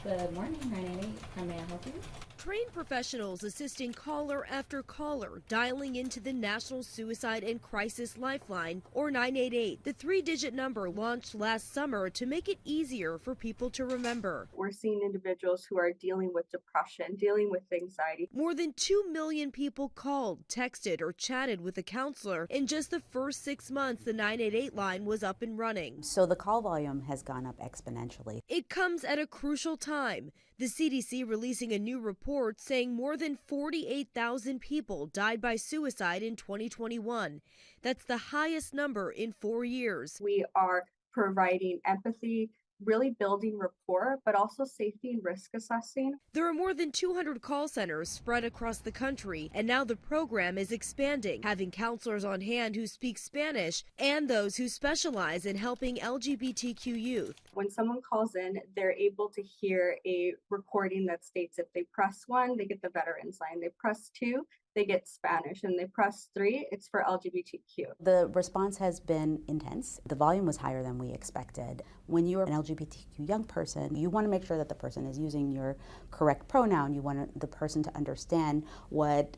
Good morning, 988. How may I help you? Trained professionals assisting caller after caller dialing into the National Suicide and Crisis Lifeline, or 988. The three-digit number launched last summer to make it easier for people to remember. We're seeing individuals who are dealing with depression, dealing with anxiety. More than 2 million people called, texted, or chatted with a counselor. In just the first 6 months, the 988 line was up and running. So the call volume has gone up exponentially. It comes at a crucial time. The CDC releasing a new report saying more than 48,000 people died by suicide in 2021. That's the highest number in 4 years. We are providing empathy, really building rapport, but also safety and risk assessing. There are more than 200 call centers spread across the country, and now the program is expanding, having counselors on hand who speak Spanish and those who specialize in helping LGBTQ youth. When someone calls in, they're able to hear a recording that states if they press 1, they get the veterans line. They press 2, they get Spanish, and they press 3, it's for LGBTQ. The response has been intense. The volume was higher than we expected. When you're an LGBTQ young person, you want to make sure that the person is using your correct pronoun. You want the person to understand what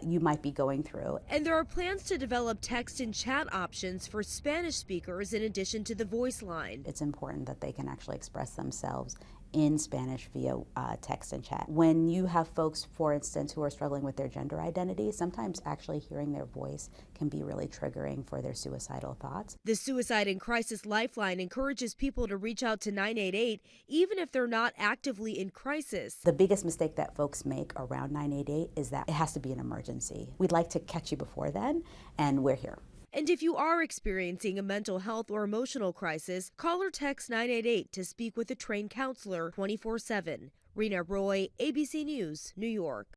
you might be going through. And there are plans to develop text and chat options for Spanish speakers in addition to the voice line. It's important that they can actually express themselves in Spanish via text and chat. When you have folks, for instance, who are struggling with their gender identity, sometimes actually hearing their voice can be really triggering for their suicidal thoughts. The Suicide and Crisis Lifeline encourages people to reach out to 988 even if they're not actively in crisis. The biggest mistake that folks make around 988 is that it has to be an emergency. We'd like to catch you before then, and we're here. And if you are experiencing a mental health or emotional crisis, call or text 988 to speak with a trained counselor 24/7. Rena Roy, ABC News, New York.